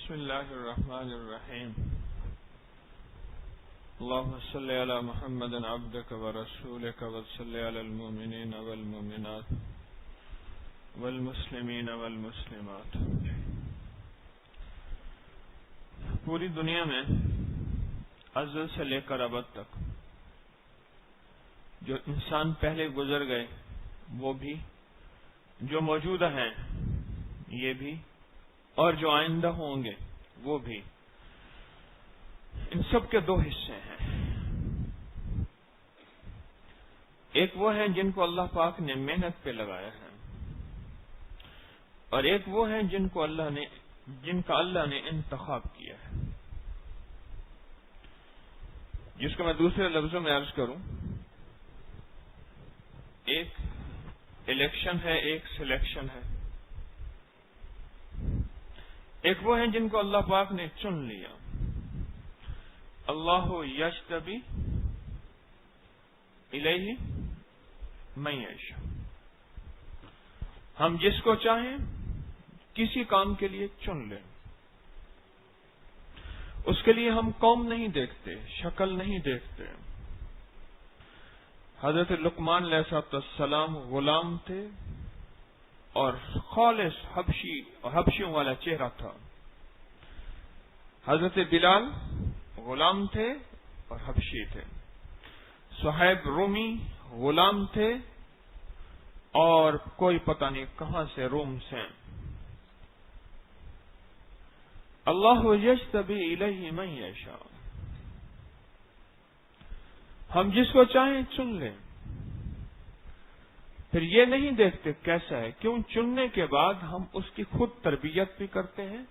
بسم اللہ الرحمن الرحیم اللهم صل علی محمد عبدک ورسولک وصل علی المؤمنین والمؤمنات والمسلمین والمسلمات۔ پوری دنیا میں ازل سے لے کر ابد تک جو انسان پہلے گزر گئے وہ بھی، جو موجودہ ہیں یہ بھی، اور جو آئندہ ہوں گے وہ بھی، ان سب کے دو حصے ہیں۔ ایک وہ ہیں جن کو اللہ پاک نے محنت پہ لگایا ہے، اور ایک وہ ہیں جن کا اللہ نے انتخاب کیا ہے، جس کو میں دوسرے لفظوں میں عرض کروں، ایک الیکشن ہے، ایک سلیکشن ہے۔ ایک وہ ہیں جن کو اللہ پاک نے چن لیا، اللہ یجتبی الیہ من یشاء، ہم جس کو چاہیں کسی کام کے لیے چن لیں، اس کے لیے ہم قوم نہیں دیکھتے، شکل نہیں دیکھتے۔ حضرت لقمان علیہ السلام غلام تھے اور خالص حبشیوں والا چہرہ تھا۔ حضرت بلال غلام تھے اور حبشی تھے۔ صہیب رومی غلام تھے اور کوئی پتہ نہیں کہاں سے روم سے۔ اللہ یجتبی الیہ من یشاء، ہم جس کو چاہیں چن لیں، پھر یہ نہیں دیکھتے کیسا ہے، کیوں چننے کے بعد ہم اس کی خود تربیت بھی کرتے ہیں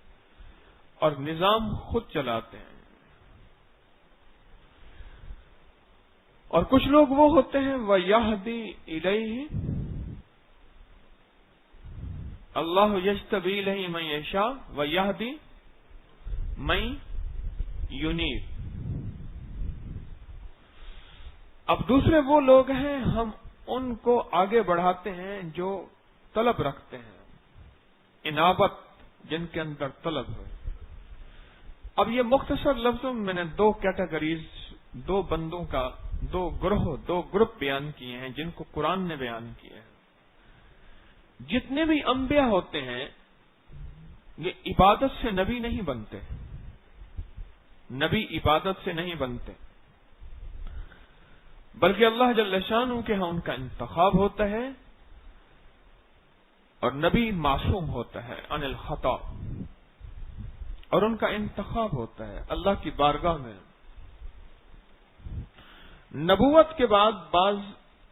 اور نظام خود چلاتے ہیں۔ اور کچھ لوگ وہ ہوتے ہیں وَيَهْدِي إِلَيْهِ، اللہ یجتبی الیہ من یشاء وَيَهْدِي مَن یُنِیب۔ اب دوسرے وہ لوگ ہیں، ہم ان کو آگے بڑھاتے ہیں جو طلب رکھتے ہیں، انابت، جن کے اندر طلب ہے۔ اب یہ مختصر لفظوں میں نے دو کیٹیگریز، دو بندوں کا، دو گروپ بیان کیے ہیں جن کو قرآن نے بیان کیا ہے۔ جتنے بھی انبیاء ہوتے ہیں یہ عبادت سے نبی نہیں بنتے، نبی عبادت سے نہیں بنتے، بلکہ اللہ جل شانہ کے ہاں ان کا انتخاب ہوتا ہے، اور نبی معصوم ہوتا ہے عن الخطا، اور ان کا انتخاب ہوتا ہے اللہ کی بارگاہ میں۔ نبوت کے بعد بعض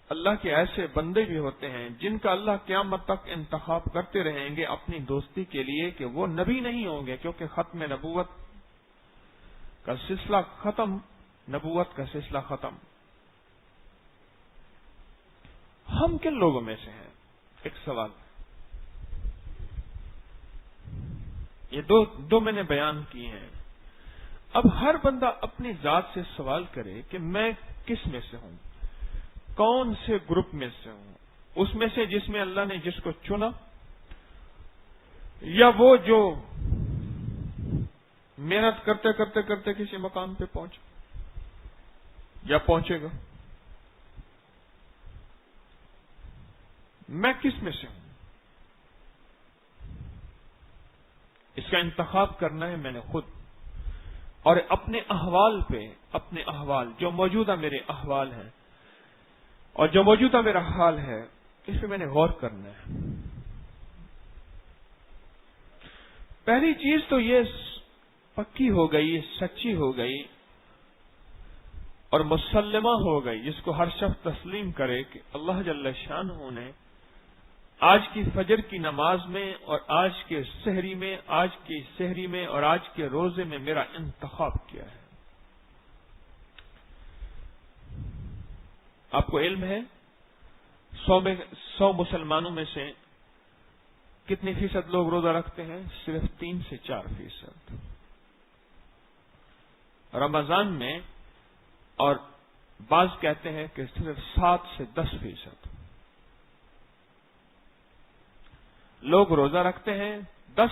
اللہ کے ایسے بندے بھی ہوتے ہیں جن کا اللہ قیامت تک انتخاب کرتے رہیں گے اپنی دوستی کے لیے کہ وہ نبی نہیں ہوں گے، کیونکہ ختم نبوت کا سلسلہ ختم، نبوت کا سلسلہ ختم۔ ہم کن لوگوں میں سے ہیں؟ ایک سوال، یہ دو میں نے بیان کیے ہیں۔ اب ہر بندہ اپنی ذات سے سوال کرے کہ میں کس میں سے ہوں، کون سے گروپ میں سے ہوں، اس میں سے جس میں اللہ نے جس کو چنا، یا وہ جو محنت کرتے کرتے کرتے کسی مقام پہ پہنچا یا پہنچے گا۔ میں کس میں سے ہوں، اس کا انتخاب کرنا ہے میں نے خود، اور اپنے احوال پہ، اپنے احوال جو موجودہ میرے احوال ہیں اور جو موجودہ میرا حال ہے، اس پہ میں نے غور کرنا ہے۔ پہلی چیز تو یہ پکی ہو گئی، سچی ہو گئی اور مسلمہ ہو گئی، جس کو ہر شخص تسلیم کرے کہ اللہ جل شانہ نے آج کی فجر کی نماز میں اور آج کے سحری میں اور آج کے روزے میں میرا انتخاب کیا ہے۔ آپ کو علم ہے 100 مسلمانوں میں سے کتنے فیصد لوگ روزہ رکھتے ہیں؟ صرف 3 سے 4%۔ رمضان میں، اور بعض کہتے ہیں کہ صرف 7 سے 10% لوگ روزہ رکھتے ہیں، 10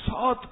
7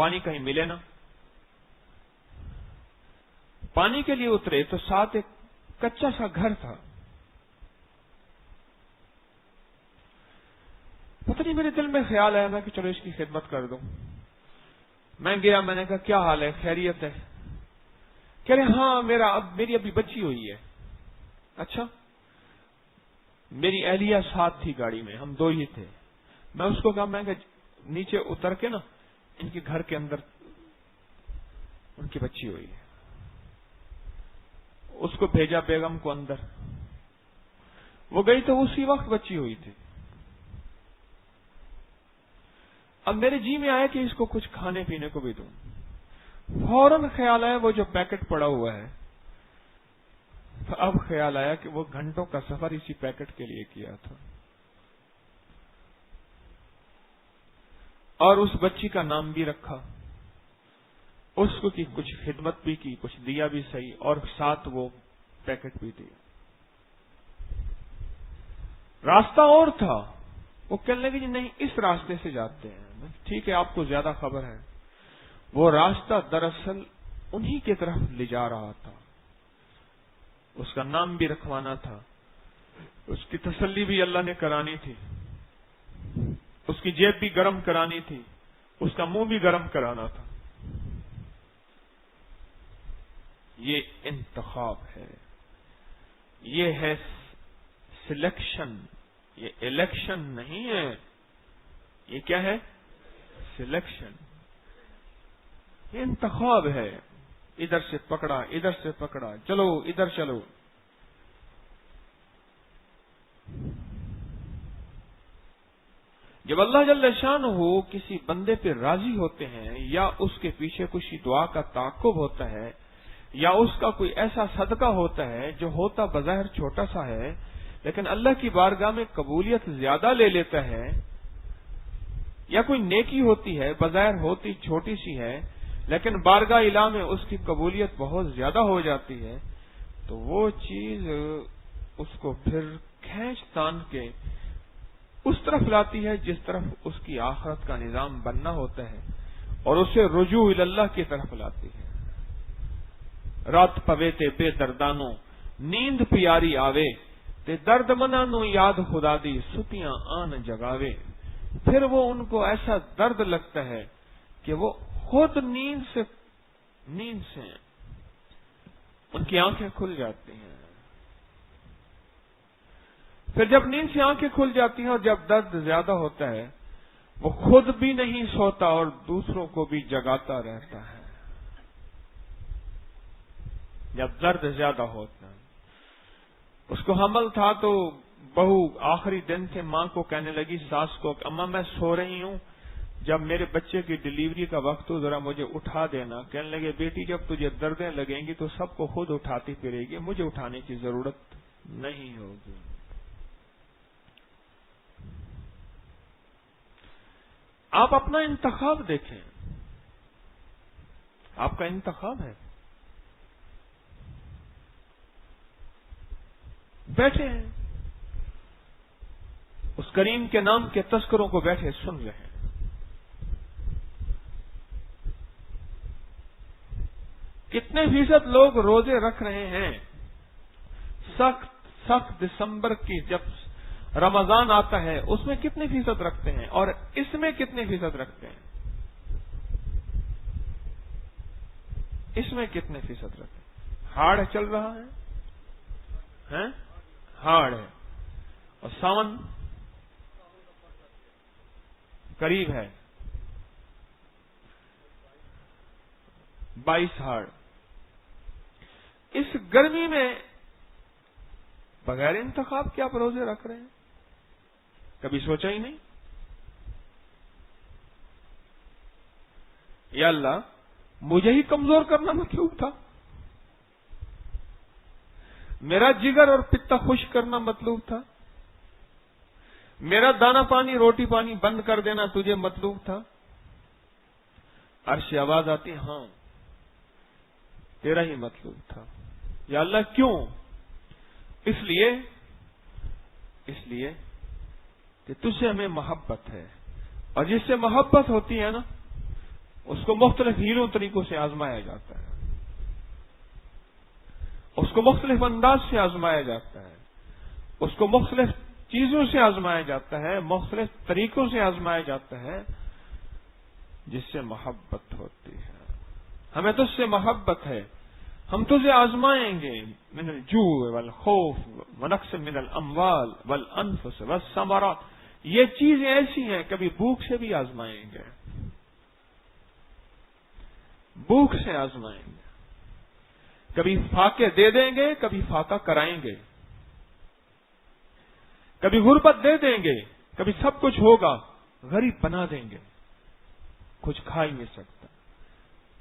پانی کہیں ملے نا، پانی کے لیے اترے تو ساتھ ایک کچا سا گھر تھا. پتہ نہیں میرے دل میں خیال آیا نا کہ چلو اس کی خدمت کر دوں. میں گیا، میں نے کہا کیا حال ہے، خیریت ہے؟ کہہ رہے ہاں میری ابھی بچی ہوئی ہے. اچھا. میری اہلیہ ساتھ تھی گاڑی میں، ہم 2 ہی تھے. میں اس کو کہا، میں کہ نیچے اتر کے نا ان کے گھر کے اندر ان کی بچی ہوئی ہے. اس کو بھیجا بیگم کو اندر. وہ گئی تو اسی وقت بچی ہوئی تھی. اب میرے جی میں آیا کہ اس کو کچھ کھانے پینے کو بھی دوں. فوراً خیال آیا وہ جو پیکٹ پڑا ہوا ہے. تو اب خیال آیا کہ وہ گھنٹوں کا سفر اسی پیکٹ کے لیے کیا تھا، اور اس بچی کا نام بھی رکھا، اس کو کی کچھ خدمت بھی کی، کچھ دیا بھی صحیح، اور ساتھ وہ پیکٹ بھی دیا. راستہ اور تھا. وہ کہنے لگے جی نہیں اس راستے سے جاتے ہیں. ٹھیک ہے، آپ کو زیادہ خبر ہے. وہ راستہ دراصل انہی کی طرف لے جا رہا تھا. اس کا نام بھی رکھوانا تھا، اس کی تسلی بھی اللہ نے کرانی تھی، اس کی جیب بھی گرم کرانی تھی، اس کا منہ بھی گرم کرانا تھا. یہ انتخاب ہے، یہ ہے سلیکشن. یہ الیکشن نہیں ہے. یہ کیا ہے؟ سلیکشن. یہ انتخاب ہے. ادھر سے پکڑا، ادھر سے پکڑا، چلو ادھر چلو. جب اللہ جل شانہ کسی بندے پہ راضی ہوتے ہیں، یا اس کے پیچھے کچھ دعا کا تعاقب ہوتا ہے، یا اس کا کوئی ایسا صدقہ ہوتا ہے جو ہوتا بظاہر چھوٹا سا ہے لیکن اللہ کی بارگاہ میں قبولیت زیادہ لے لیتا ہے، یا کوئی نیکی ہوتی ہے بظاہر ہوتی چھوٹی سی ہے لیکن بارگاہ الہ میں اس کی قبولیت بہت زیادہ ہو جاتی ہے، تو وہ چیز اس کو پھر کھینچ تان کے اس طرف لاتی ہے جس طرف اس کی آخرت کا نظام بننا ہوتا ہے، اور اسے رجوع اللہ کی طرف لاتی ہے. رات پوے تے بے دردانوں نیند پیاری آوے، تے درد منانو یاد خدا دی ستیاں آن جگاوے. پھر وہ ان کو ایسا درد لگتا ہے کہ وہ خود نیند سے ان کی آنکھیں کھل جاتی ہیں. پھر جب نیند سے آنکھیں کھل جاتی ہیں اور جب درد زیادہ ہوتا ہے، وہ خود بھی نہیں سوتا اور دوسروں کو بھی جگاتا رہتا ہے. جب درد زیادہ ہوتا ہے، اس کو حمل تھا تو بہو آخری دن سے ماں کو کہنے لگی، ساس کو، اماں میں سو رہی ہوں، جب میرے بچے کی ڈلیوری کا وقت ہو ذرا مجھے اٹھا دینا. کہنے لگے بیٹی جب تجھے دردیں لگیں گی تو سب کو خود اٹھاتی پھرے گی، مجھے اٹھانے کی ضرورت نہیں ہوگی. آپ اپنا انتخاب دیکھیں، آپ کا انتخاب ہے. بیٹھے ہیں اس کریم کے نام کے تذکروں کو بیٹھے سن رہے ہیں. کتنے فیصد لوگ روزے رکھ رہے ہیں؟ سخت دسمبر کی جب رمضان آتا ہے اس میں کتنے فیصد رکھتے ہیں، اور اس میں کتنے فیصد رکھتے ہیں؟ اس میں کتنے فیصد رکھتے ہیں؟ ہاڑ چل رہا ہے، ہاڑ ہے، اور ساون قریب ہے، 22 ہاڑ. اس گرمی میں بغیر انتخاب کیا آپ روزے رکھ رہے ہیں؟ کبھی سوچا ہی نہیں؟ یا اللہ مجھے ہی کمزور کرنا مطلوب تھا، میرا جگر اور پتا خشک کرنا مطلوب تھا، میرا دانا پانی روٹی پانی بند کر دینا تجھے مطلوب تھا. عرش آواز آتی، ہاں تیرا ہی مطلوب تھا. یا اللہ کیوں؟ اس لیے کہ تجھ سے ہمیں محبت ہے، اور جس سے محبت ہوتی ہے نا اس کو مختلف ہیلوں طریقوں سے آزمایا جاتا ہے، اس کو مختلف انداز سے آزمایا جاتا ہے، اس کو مختلف چیزوں سے آزمایا جاتا ہے، مختلف طریقوں سے آزمایا جاتا ہے، جس سے محبت ہوتی ہے۔ ہمیں تجھ سے محبت ہے، ہم تجھے آزمائیں گے، من الجوع والخوف ونقص من الاموال والانفس والثمرات، یہ چیزیں ایسی ہیں کبھی بھوک سے بھی آزمائیں گے، بھوک سے آزمائیں گے، کبھی فاقے دے دیں گے، کبھی فاقہ کرائیں گے، کبھی غربت دے دیں گے، کبھی سب کچھ ہوگا غریب بنا دیں گے، کچھ کھا ہی نہیں سکتا۔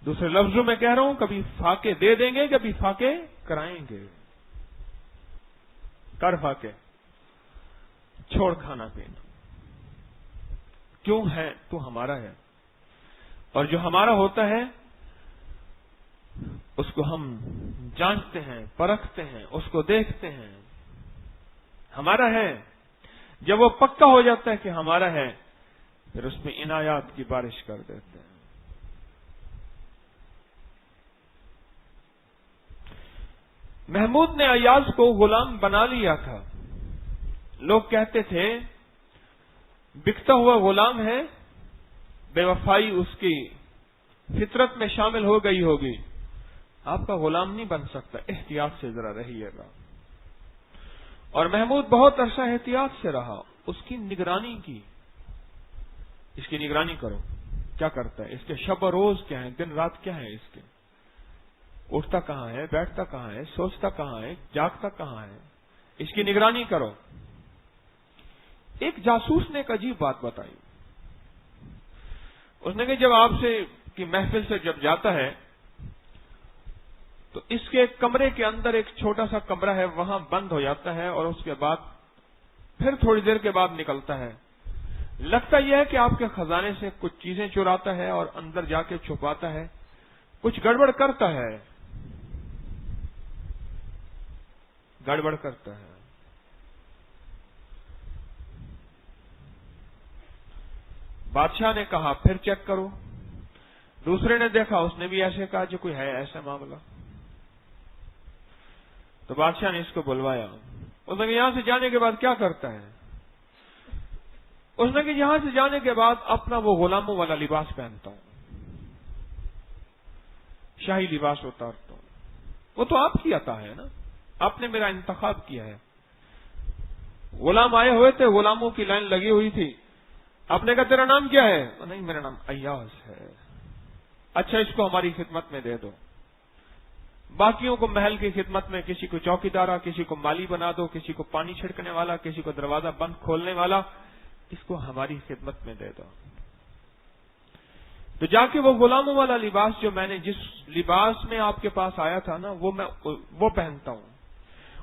دوسرے لفظوں میں کہہ رہا ہوں، کبھی فاقے دے دیں گے، کبھی فاقے کرائیں گے۔ کر فاقے، چھوڑ کھانا پینا، کیوں ہے؟ تو ہمارا ہے، اور جو ہمارا ہوتا ہے اس کو ہم جانچتے ہیں، پرکھتے ہیں، اس کو دیکھتے ہیں، ہمارا ہے۔ جب وہ پکا ہو جاتا ہے کہ ہمارا ہے، پھر اس میں عنایات کی بارش کر دیتے ہیں۔ محمود نے ایاز کو غلام بنا لیا تھا، لوگ کہتے تھے بکتا ہوا غلام ہے، بے وفائی اس کی فطرت میں شامل ہو گئی ہوگی، آپ کا غلام نہیں بن سکتا، احتیاط سے ذرا رہیے گا۔ اور محمود بہت عرصہ احتیاط سے رہا، اس کی نگرانی کی، اس کی نگرانی کرو، کیا کرتا ہے، اس کے شب و روز کیا ہیں، دن رات کیا ہے، اس کے اٹھتا کہاں ہے، بیٹھتا کہاں ہے، سوچتا کہاں ہے، جاگتا کہاں ہے، اس کی نگرانی کرو۔ ایک جاسوس نے ایک عجیب بات بتائی، اس نے کہ جب آپ سے کی محفل سے جب جاتا ہے تو اس کے کمرے کے اندر ایک چھوٹا سا کمرہ ہے، وہاں بند ہو جاتا ہے، اور اس کے بعد پھر تھوڑی دیر کے بعد نکلتا ہے۔ لگتا یہ ہے کہ آپ کے خزانے سے کچھ چیزیں چراتا ہے اور اندر جا کے چھپاتا ہے، کچھ گڑبڑ کرتا ہے، گڑبڑ کرتا ہے۔ بادشاہ نے کہا پھر چیک کرو، دوسرے نے دیکھا، اس نے بھی ایسے کہا جو کوئی ہے ایسا معاملہ، تو بادشاہ نے اس کو بلوایا، اس نے کہ یہاں سے جانے کے بعد کیا کرتا ہے؟ اس نے کہ یہاں سے جانے کے بعد اپنا وہ غلاموں والا لباس پہنتا ہوں، شاہی لباس اتارتا ہوں۔ وہ تو آپ کی عطا ہے نا، آپ نے میرا انتخاب کیا ہے۔ غلام آئے ہوئے تھے، غلاموں کی لائن لگی ہوئی تھی، آپ نے کہا تیرا نام کیا ہے؟ نہیں، میرا نام ایاز ہے۔ اچھا، اس کو ہماری خدمت میں دے دو۔ باقیوں کو محل کی خدمت میں، کسی کو چوکیدارا، کسی کو مالی بنا دو، کسی کو پانی چھڑکنے والا، کسی کو دروازہ بند کھولنے والا، اس کو ہماری خدمت میں دے دو۔ تو جا کے وہ غلاموں والا لباس جو میں نے جس لباس میں آپ کے پاس آیا تھا نا، وہ پہنتا ہوں،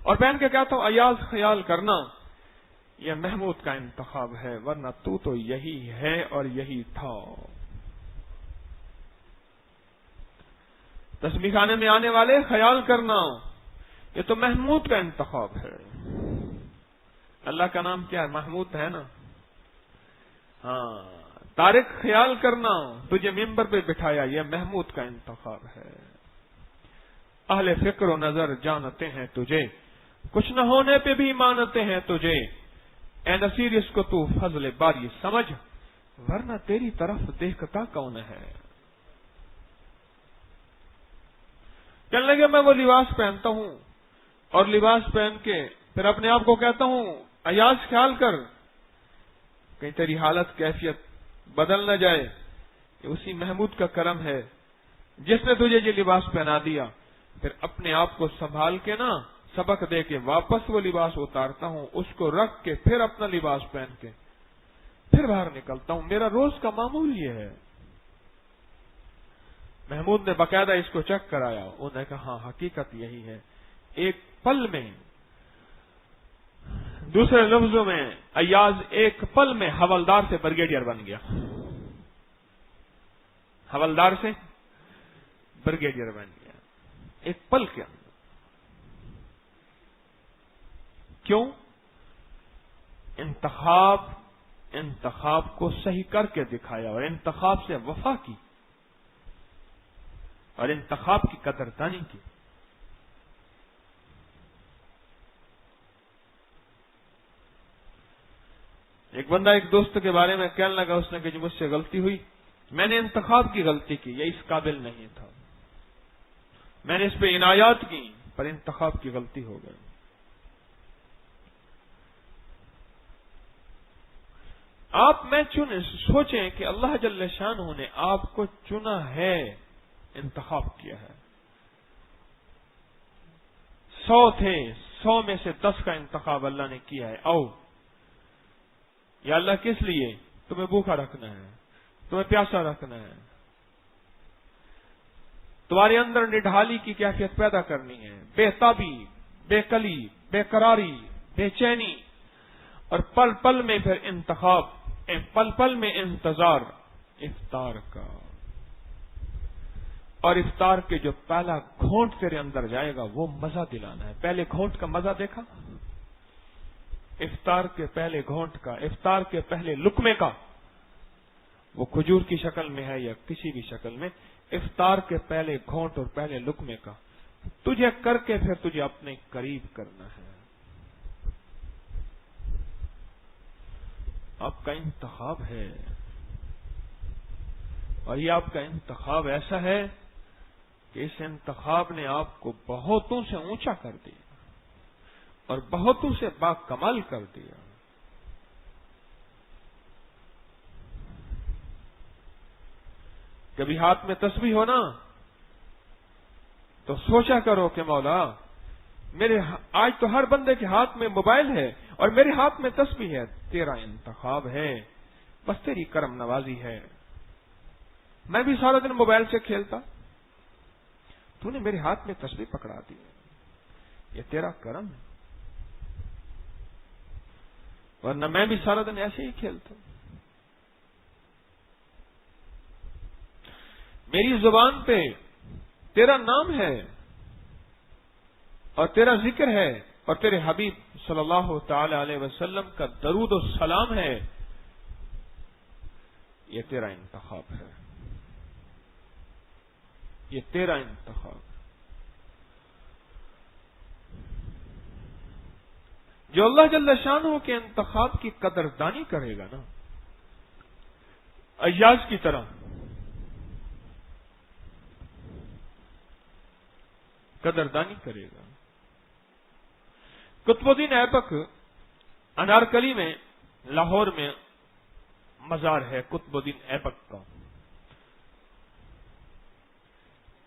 اور پہن کے کہتا ہوں ایاز خیال کرنا یہ محمود کا انتخاب ہے، ورنہ تو یہی ہے اور یہی تھا۔ تسبیح خانے میں آنے والے خیال کرنا، یہ تو محمود کا انتخاب ہے۔ اللہ کا نام کیا ہے؟ محمود ہے نا۔ ہاں، طارق خیال کرنا، تجھے ممبر پہ بٹھایا، یہ محمود کا انتخاب ہے۔ اہل فکر و نظر جانتے ہیں تجھے، کچھ نہ ہونے پہ بھی مانتے ہیں تجھے، اے نصیر اس کو تو فضل باری سمجھ، ورنہ تیری طرف دیکھتا کون ہے۔ کہنے لگے میں وہ لباس پہنتا ہوں، اور لباس پہن کے پھر اپنے آپ کو کہتا ہوں ایاز خیال کر، کہیں تیری حالت کیفیت بدل نہ جائے، کہ اسی محمود کا کرم ہے جس نے تجھے یہ لباس پہنا دیا۔ پھر اپنے آپ کو سنبھال کے نا، سبق دے کے واپس وہ لباس اتارتا ہوں، اس کو رکھ کے پھر اپنا لباس پہن کے پھر باہر نکلتا ہوں۔ میرا روز کا معمول یہ ہے۔ محمود نے باقاعدہ اس کو چیک کرایا، انہوں نے کہا ہاں حقیقت یہی ہے۔ ایک پل میں، دوسرے لفظوں میں، ایاز ایک پل میں حوالدار سے بریگیڈیئر بن گیا، حوالدار سے بریگیڈیئر بن گیا، ایک پل کے اندر۔ کیوں؟ انتخاب کو صحیح کر کے دکھایا، اور انتخاب سے وفا کی، اور انتخاب کی قدردانی کی. ایک بندہ ایک دوست کے بارے میں کہنے لگا، اس نے کہ مجھ سے غلطی ہوئی، میں نے انتخاب کی غلطی کی، یہ اس قابل نہیں تھا، میں نے اس پہ عنایات کی پر انتخاب کی غلطی ہو گئی. آپ میں سوچیں کہ اللہ جل شانہ نے آپ کو چنا ہے، انتخاب کیا ہے. 100 تھے، 100 میں سے 10 کا انتخاب اللہ نے کیا ہے. آؤ یا اللہ کس لیے؟ تمہیں بھوکا رکھنا ہے، تمہیں پیاسا رکھنا ہے، تمہارے اندر نڈھالی کی کیفیت پیدا کرنی ہے، بے تابی، بے کلی، بے قراری، بے چینی، اور پل پل میں پھر انتخاب، پل پل میں انتظار افطار کا. اور افطار کے جو پہلا گھونٹ تیرے اندر جائے گا وہ مزہ دلانا ہے. پہلے گھونٹ کا مزہ دیکھا؟ افطار کے پہلے گھونٹ کا، افطار کے پہلے لقمے کا، وہ کھجور کی شکل میں ہے یا کسی بھی شکل میں، افطار کے پہلے گھونٹ اور پہلے لقمے کا تجھے کر کے پھر تجھے اپنے قریب کرنا ہے. آپ کا انتخاب ہے، اور یہ آپ کا انتخاب ایسا ہے کہ اس انتخاب نے آپ کو بہتوں سے اونچا کر دیا اور بہتوں سے باکمال کر دیا. کبھی ہاتھ میں تسبیح ہو نا تو سوچا کرو کہ مولا میرے آج تو ہر بندے کے ہاتھ میں موبائل ہے اور میرے ہاتھ میں تسبیح ہے، تیرا انتخاب ہے، بس تیری کرم نوازی ہے. میں بھی سارا دن موبائل سے کھیلتا، تو نے میرے ہاتھ میں تسبیح پکڑا دی، یہ تیرا کرم ہے، ورنہ میں بھی سارا دن ایسے ہی کھیلتا. میری زبان پہ تیرا نام ہے اور تیرا ذکر ہے اور تیرے حبیب صلی اللہ تعالی علیہ وسلم کا درود و سلام ہے، یہ تیرا انتخاب ہے، یہ تیرا انتخاب. جو اللہ جل شانہ کے انتخاب کی قدردانی کرے گا نا، ایاز کی طرح قدردانی کرے گا. قطب الدین ایبک انارکلی میں، لاہور میں مزار ہے قطب الدین ایبک کا.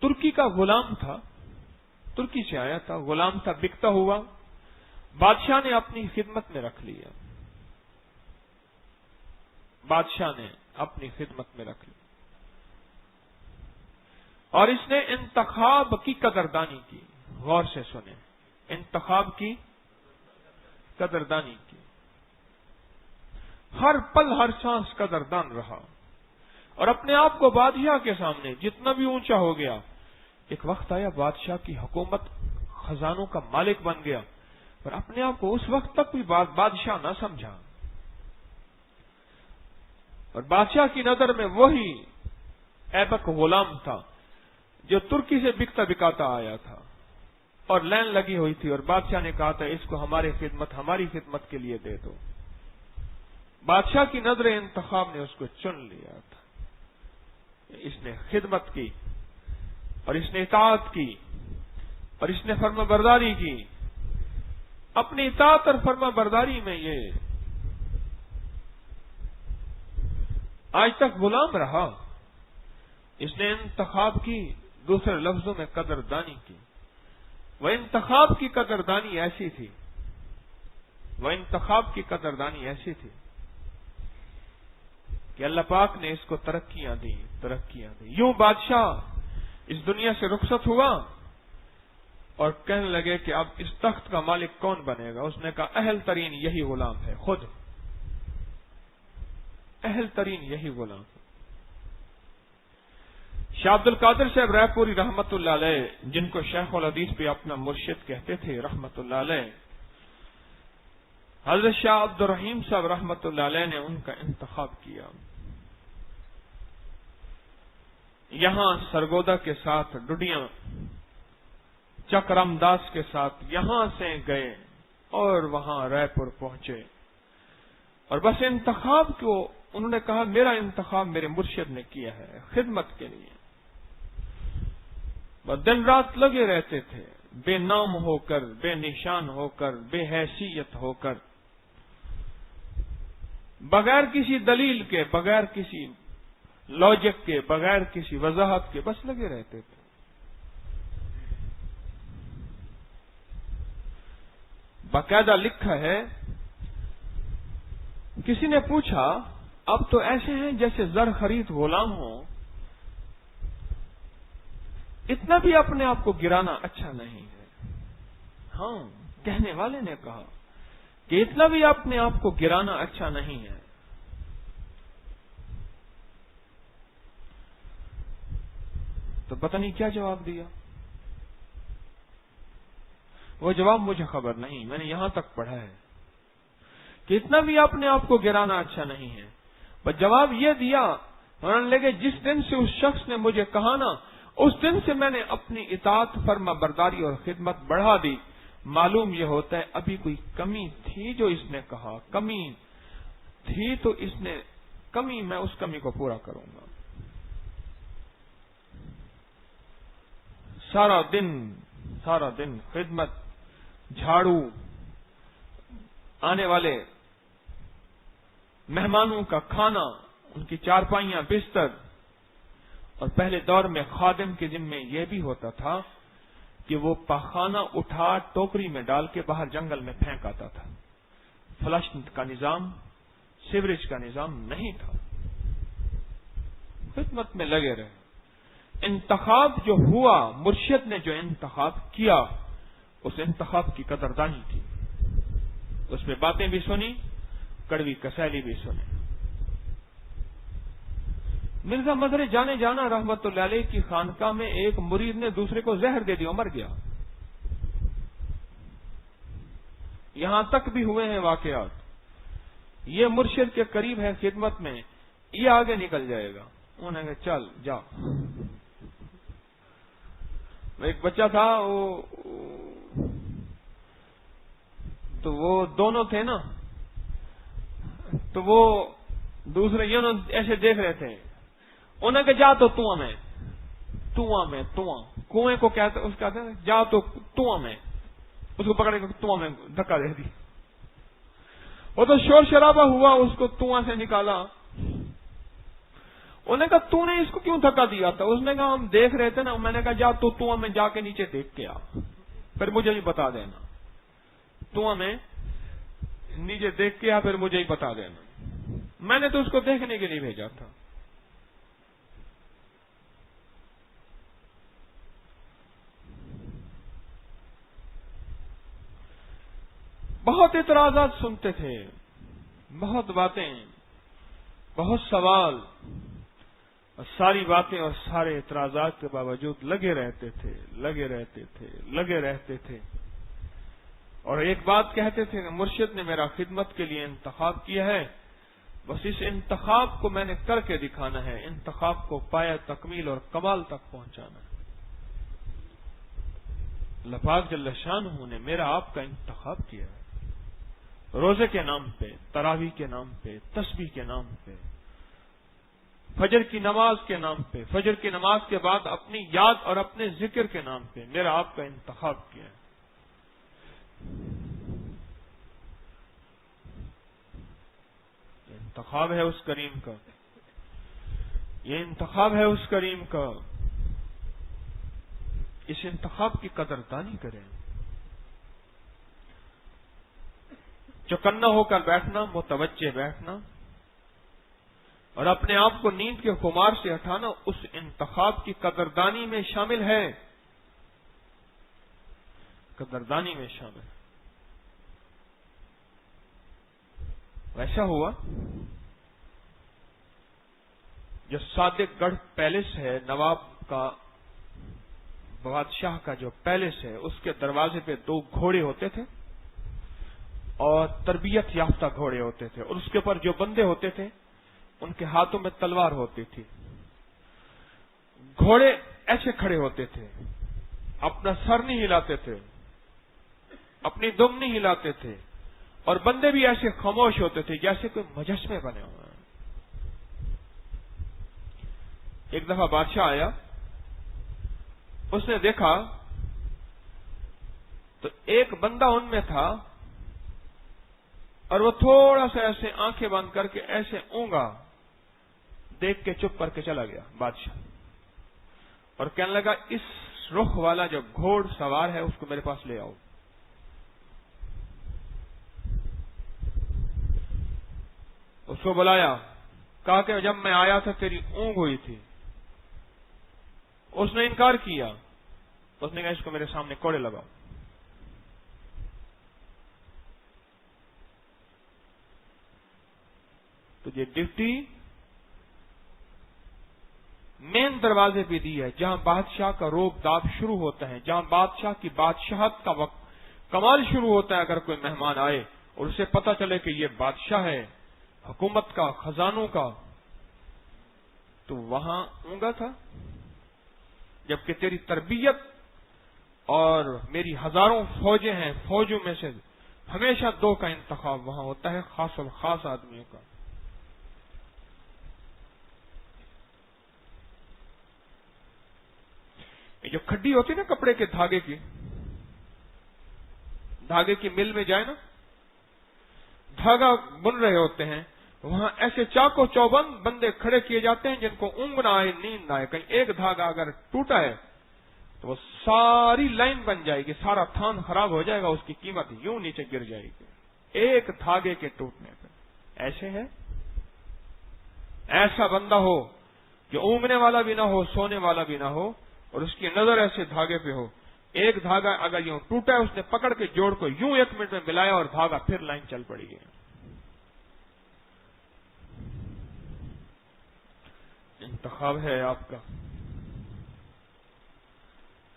ترکی کا غلام تھا، ترکی سے آیا تھا، غلام تھا، بکتا ہوا، بادشاہ نے اپنی خدمت میں رکھ لیا، بادشاہ نے اپنی خدمت میں رکھ لیا اور اس نے انتخاب کی قدردانی کی. غور سے سنیں، انتخاب کی قدردانی کی. ہر پل ہر سانس قدردان رہا اور اپنے آپ کو بادشاہ کے سامنے جتنا بھی اونچا ہو گیا. ایک وقت آیا بادشاہ کی حکومت، خزانوں کا مالک بن گیا، پر اپنے آپ کو اس وقت تک بھی بادشاہ نہ سمجھا. اور بادشاہ کی نظر میں وہی ایبک غلام تھا جو ترکی سے بکتا بکاتا آیا تھا اور لین لگی ہوئی تھی، اور بادشاہ نے کہا تھا اس کو ہماری خدمت کے لیے دے دو. بادشاہ کی نظر انتخاب نے اس کو چن لیا تھا. اس نے خدمت کی اور اس نے اطاعت کی اور اس نے فرما برداری کی. اپنی اطاعت اور فرما برداری میں یہ آج تک غلام رہا. اس نے انتخاب کی، دوسرے لفظوں میں قدردانی کی. وہ انتخاب کی قدردانی ایسی تھی، وہ انتخاب کی قدردانی ایسی تھی کہ اللہ پاک نے اس کو ترقیاں دی. یوں بادشاہ اس دنیا سے رخصت ہوا اور کہنے لگے کہ اب اس تخت کا مالک کون بنے گا؟ اس نے کہا اہل ترین یہی غلام ہے، خود اہل ترین یہی غلام ہے. شاہ عبد القادر صاحب رائے پوری رحمت اللہ علیہ، جن کو شیخ الحدیث بھی اپنا مرشد کہتے تھے رحمت اللہ علیہ، حضرت شاہ عبد الرحیم صاحب رحمت اللہ علیہ نے ان کا انتخاب کیا. یہاں سرگودا کے ساتھ ڈڈیاں چکرام داس کے ساتھ یہاں سے گئے اور وہاں رائے پور پہنچے، اور بس انتخاب کو انہوں نے کہا میرا انتخاب میرے مرشد نے کیا ہے خدمت کے لیے. بس دن رات لگے رہتے تھے، بے نام ہو کر، بے نشان ہو کر، بے حیثیت ہو کر، بغیر کسی دلیل کے، بغیر کسی لاجک کے، بغیر کسی وضاحت کے، بس لگے رہتے تھے. باقاعدہ لکھا ہے، کسی نے پوچھا اب تو ایسے ہیں جیسے زر خرید غلام ہوں، اتنا بھی اپنے آپ کو گرانا اچھا نہیں ہے. ہاں، کہنے والے نے کہا کہ اتنا بھی اپنے آپ کو گرانا اچھا نہیں ہے. تو پتہ نہیں کیا جواب دیا. وہ جواب مجھے خبر نہیں، میں نے یہاں تک پڑھا ہے کہ اتنا بھی اپنے آپ کو گرانا اچھا نہیں ہے. بس جواب یہ دیا انہوں نے لگے جس دن سے اس شخص نے مجھے کہا نا، اس دن سے میں نے اپنی اطاعت، فرما برداری اور خدمت بڑھا دی. معلوم یہ ہوتا ہے ابھی کوئی کمی تھی جو اس نے کہا، کمی تھی تو اس نے کمی، میں اس کمی کو پورا کروں گا. سارا دن خدمت، جھاڑو، آنے والے مہمانوں کا کھانا، ان کی چارپائیاں، بستر. اور پہلے دور میں خادم کے ذمے یہ بھی ہوتا تھا کہ وہ پاخانہ اٹھا ٹوکری میں ڈال کے باہر جنگل میں پھینک آتا تھا. فلش کا نظام، سیوریج کا نظام نہیں تھا. خدمت میں لگے رہے. انتخاب جو ہوا، مرشد نے جو انتخاب کیا، اس انتخاب کی قدردانی کی. اس میں باتیں بھی سنی، کڑوی کسیلی بھی سنی. مرزا مظہر جانے جانا رحمت اللہ علیہ کی خانقاہ میں ایک مرید نے دوسرے کو زہر دے دیا، مر گیا. یہاں تک بھی ہوئے ہیں واقعات. یہ مرشد کے قریب ہے خدمت میں، یہ آگے نکل جائے گا. انہوں نے کہا چل جا. ایک بچہ تھا، تو وہ دونوں تھے نا، تو وہ دوسرے یہ ایسے دیکھ رہے تھے. انہوں نے کہا جا تو تواں میں کنویں کو کہتے اس کہتے ہیں جا تو تواں میں. اس کو پکڑے تواں میں دھکا دے دی. وہ تو شور شرابہ ہوا، اس کو تواں سے نکالا. انہوں نے کہا تو نے اس کو کیوں دھکا دیا تھا؟ اس نے کہا ہم دیکھ رہے تھے نا. میں نے کہا جا تو تواں میں جا کے نیچے دیکھ کے آ، پھر مجھے ہی بتا دینا. تواں میں نیچے دیکھ کے آ، پھر مجھے ہی بتا دینا. میں نے تو اس کو دیکھنے کے لیے بھیجا تھا. بہت اعتراضات سنتے تھے، بہت باتیں، بہت سوال، اور ساری باتیں اور سارے اعتراضات کے باوجود لگے رہتے تھے. اور ایک بات کہتے تھے کہ مرشد نے میرا خدمت کے لیے انتخاب کیا ہے، بس اس انتخاب کو میں نے کر کے دکھانا ہے، انتخاب کو پایا تکمیل اور کمال تک پہنچانا ہے. اللہ پاک جل شانہ نے میرا آپ کا انتخاب کیا ہے، روزے کے نام پہ، تراویح کے نام پہ، تسبیح کے نام پہ، فجر کی نماز کے نام پہ، فجر کی نماز کے بعد اپنی یاد اور اپنے ذکر کے نام پہ میرا آپ کا انتخاب کیا ہے. یہ انتخاب ہے اس کریم کا، یہ انتخاب ہے اس کریم کا. اس انتخاب کی قدردانی کریں. چوکنا ہو کر بیٹھنا، متوجہ بیٹھنا، اور اپنے آپ کو نیند کے خمار سے ہٹانا اس انتخاب کی قدردانی میں شامل ہے. قدردانی میں شامل ہے. ویسا ہوا جو صادق گڑھ پیلس ہے، نواب کا، بادشاہ کا جو پیلس ہے، اس کے دروازے پہ 2 گھوڑے ہوتے تھے اور تربیت یافتہ گھوڑے ہوتے تھے، اور اس کے اوپر جو بندے ہوتے تھے ان کے ہاتھوں میں تلوار ہوتی تھی. گھوڑے ایسے کھڑے ہوتے تھے، اپنا سر نہیں ہلاتے تھے، اپنی دم نہیں ہلاتے تھے، اور بندے بھی ایسے خاموش ہوتے تھے جیسے کوئی مجسمے بنے ہوئے ہیں۔ ایک دفعہ بادشاہ آیا، اس نے دیکھا تو ایک بندہ ان میں تھا، اور وہ تھوڑا سا ایسے آنکھیں بند کر کے ایسے اونگا، دیکھ کے چپ کر کے چلا گیا بادشاہ، اور کہنے لگا اس رخ والا جو گھوڑ سوار ہے اس کو میرے پاس لے آؤ۔ اس کو بلایا، کہا کہ جب میں آیا تھا تیری اونگ ہوئی تھی۔ اس نے انکار کیا، اس نے کہا اس کو میرے سامنے کوڑے لگاؤ۔ تو یہ ڈیوٹی مین دروازے پہ دی ہے، جہاں بادشاہ کا روب داب شروع ہوتا ہے، جہاں بادشاہ کی بادشاہت کا وقت کمال شروع ہوتا ہے۔ اگر کوئی مہمان آئے اور اسے پتہ چلے کہ یہ بادشاہ ہے، حکومت کا، خزانوں کا، تو وہاں اونگا تھا، جبکہ تیری تربیت اور میری ہزاروں فوجیں ہیں، فوجوں میں سے ہمیشہ دو کا انتخاب وہاں ہوتا ہے، خاص اور خاص آدمیوں کا۔ یہ جو کھڈی ہوتی ہے نا کپڑے کے دھاگے کی مل میں جائے نا، دھاگا بن رہے ہوتے ہیں، وہاں ایسے چاقو چوبند بندے کھڑے کیے جاتے ہیں جن کو اونگ نہ آئے، نیند نہ آئے۔ کہیں ایک دھاگا اگر ٹوٹا ہے تو وہ ساری لائن بن جائے گی، سارا تھان خراب ہو جائے گا، اس کی قیمت یوں نیچے گر جائے گی ایک دھاگے کے ٹوٹنے پہ۔ ایسے ہے، ایسا بندہ ہو جو اونگنے والا بھی نہ ہو، سونے والا بھی نہ ہو، اور اس کی نظر ایسے دھاگے پہ ہو۔ ایک دھاگا اگر یوں ٹوٹا ہے، اس نے پکڑ کے جوڑ کو یوں 1 منٹ میں ملایا اور دھاگا پھر لائن چل پڑی ہے۔ انتخاب ہے آپ کا،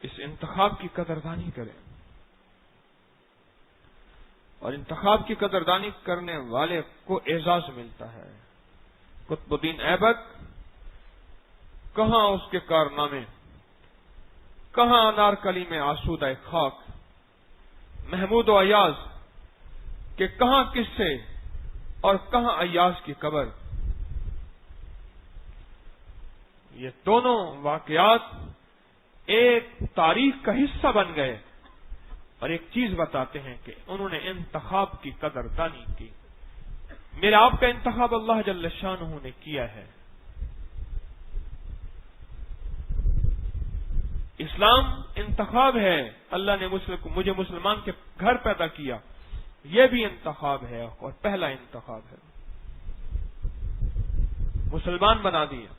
اس انتخاب کی قدردانی کریں، اور انتخاب کی قدردانی کرنے والے کو اعزاز ملتا ہے۔ قطب الدین ایبک، کہاں اس کے کارنامے، کہاں انارکلی میں آسودہ خاک، محمود و ایاز کہ کہاں قصے اور کہاں ایاز کی قبر۔ یہ دونوں واقعات ایک تاریخ کا حصہ بن گئے، اور ایک چیز بتاتے ہیں کہ انہوں نے انتخاب کی قدردانی کی۔ میرا آپ کا انتخاب اللہ جل شانہ نے کیا ہے۔ اسلام انتخاب ہے، اللہ نے مجھے مسلمان کے گھر پیدا کیا، یہ بھی انتخاب ہے، اور پہلا انتخاب ہے، مسلمان بنا دیا۔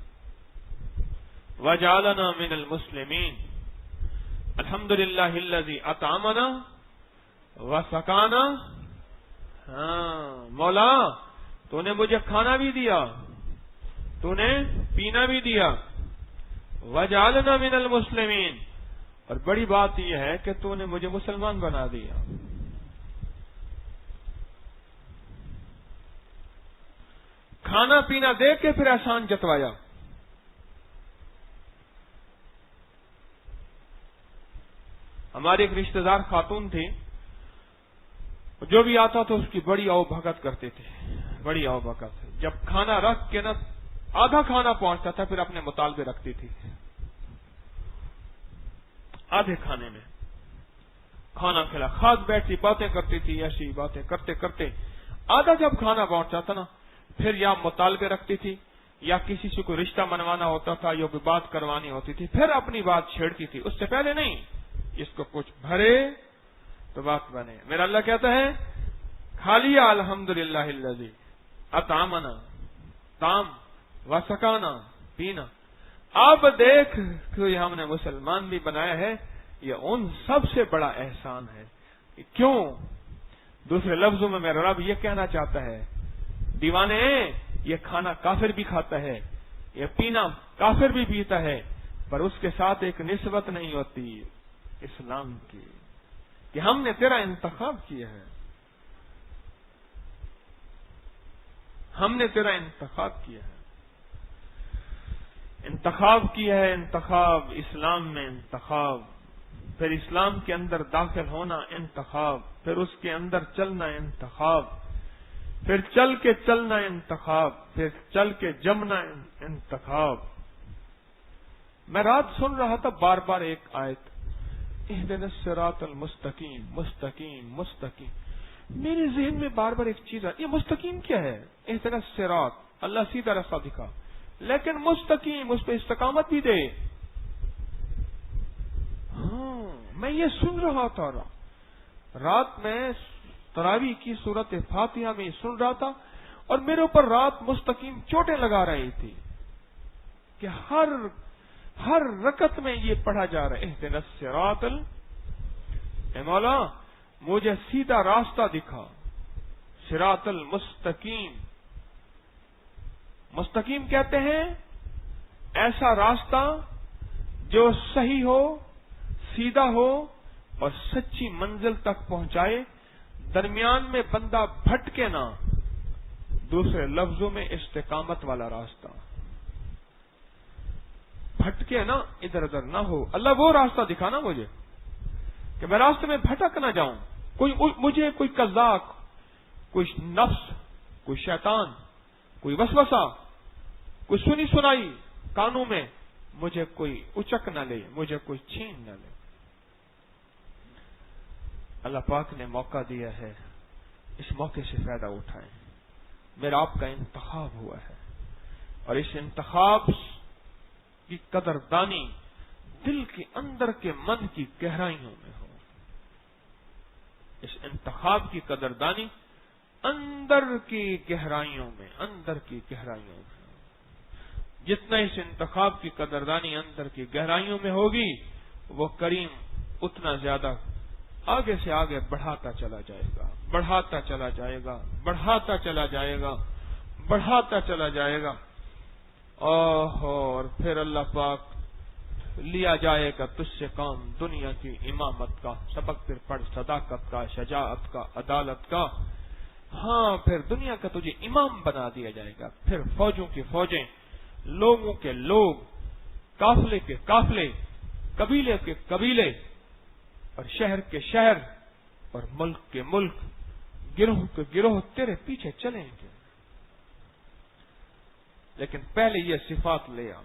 وَجَعَلَنَا مِنَ الْمُسْلِمِينَ الحمدللہ الذی اطعمنا وسقانا۔ ہاں مولا، تو نے مجھے کھانا بھی دیا، تو نے پینا بھی دیا۔ وَجَعَلْنَا مِنَ الْمُسْلِمِينَ، اور بڑی بات یہ ہے کہ تو نے مجھے مسلمان بنا دیا۔ کھانا پینا دے کے پھر احسان جتوایا۔ ہماری ایک رشتہ دار خاتون تھی، جو بھی آتا تو اس کی بڑی آؤ بھگت کرتے تھے، بڑی آؤ بھگت۔ جب کھانا رکھ کے نا آدھا کھانا پہنچتا تھا، پھر اپنے مطالبے رکھتی تھی۔ آدھے کھانے میں کھانا کھلا، خاص بیٹھتی باتیں کرتی تھی، ایسی باتیں کرتے کرتے آدھا جب کھانا پہنچتا تھا نا، پھر یا مطالبے رکھتی تھی، یا کسی سے کوئی رشتہ منوانا ہوتا تھا، یا کوئی بات کروانی ہوتی تھی، پھر اپنی بات چھیڑتی تھی، اس سے پہلے نہیں۔ اس کو کچھ بھرے تو بات بنے۔ میرا اللہ کہتا ہے کھا لیا الحمدللہ الذی اطعمنا، طعام وسقانا، پینا۔ اب دیکھ کہ ہم نے مسلمان بھی بنایا ہے، یہ ان سب سے بڑا احسان ہے۔ کیوں؟ دوسرے لفظوں میں میرا رب یہ کہنا چاہتا ہے، دیوانے، یہ کھانا کافر بھی کھاتا ہے، یہ پینا کافر بھی پیتا ہے، پر اس کے ساتھ ایک نسبت نہیں ہوتی اسلام کی، کہ ہم نے تیرا انتخاب کیا ہے، ہم نے تیرا انتخاب کیا ہے۔ انتخاب کیا ہے، انتخاب اسلام میں انتخاب، پھر اسلام کے اندر داخل ہونا انتخاب، پھر اس کے اندر چلنا انتخاب، پھر چل کے چلنا انتخاب، پھر چل کے جمنا انتخاب۔ میں رات سن رہا تھا بار بار ایک آیت، اہدنا الصراط المستقیم، مستقیم مستقیم، میرے ذہن میں بار بار ایک چیز آئی، یہ مستقیم کیا ہے؟ اہدنا الصراط، اللہ سیدھا راستہ دکھا، لیکن مستقیم، اس پہ استقامت بھی دے۔ ہاں، میں یہ سن رہا تھا رات میں تراویح کی سورت فاتحہ میں سن رہا تھا، اور میرے اوپر رات مستقیم چوٹیں لگا رہی تھی کہ ہر رکعت میں یہ پڑھا جا رہا ہے، اہدنا الصراط اے مولا مجھے سیدھا راستہ دکھا، صراط المستقیم۔ مستقیم کہتے ہیں ایسا راستہ جو صحیح ہو، سیدھا ہو اور سچی منزل تک پہنچائے، درمیان میں بندہ بھٹکے نہ، دوسرے لفظوں میں استقامت والا راستہ، بھٹکے نہ، ادھر ادھر نہ ہو۔ اللہ وہ راستہ دکھانا مجھے کہ میں راستے میں بھٹک نہ جاؤں، مجھے کوئی قذاق، کوئی نفس، کوئی شیطان، کوئی وسوسہ، کوئی سنی سنائی کانوں میں مجھے کوئی اچک نہ لے، مجھے کوئی چھین نہ لے۔ اللہ پاک نے موقع دیا ہے، اس موقع سے فائدہ اٹھائیں۔ میرا آپ کا انتخاب ہوا ہے، اور اس انتخاب کی قدردانی دل کے اندر کے من کی گہرائیوں میں ہو۔ اس انتخاب کی قدردانی اندر کی گہرائیوں میں ہو۔ جتنا اس انتخاب کی قدردانی اندر کی گہرائیوں میں ہوگی، وہ کریم اتنا زیادہ آگے سے آگے بڑھاتا چلا جائے گا، بڑھاتا چلا جائے گا، بڑھاتا چلا جائے گا، بڑھاتا چلا جائے گا۔ اور پھر اللہ پاک لیا جائے گا تجھ سے کام دنیا کی امامت کا، سبق پھر پڑھ صداقت کا، شجاعت کا، عدالت کا۔ ہاں، پھر دنیا کا تجھے امام بنا دیا جائے گا، پھر فوجوں کی فوجیں، لوگوں کے لوگ، قافلے کے قافلے، قبیلے کے قبیلے، اور شہر کے شہر، اور ملک کے ملک، گروہ کے گروہ تیرے پیچھے چلیں گے۔ لیکن پہلے یہ صفات لے آ۔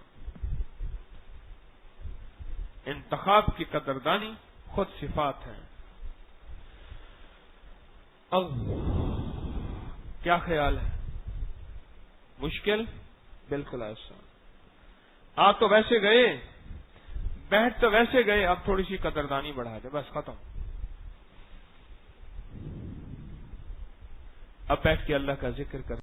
انتخاب کی قدردانی خود صفات ہے۔ کیا خیال ہے؟ مشکل؟ بالکل آسان۔ آپ تو ویسے گئے، بیٹھ تو ویسے گئے، اب تھوڑی سی قدردانی بڑھا دے، بس ختم۔ اب بیٹھ کے اللہ کا ذکر کر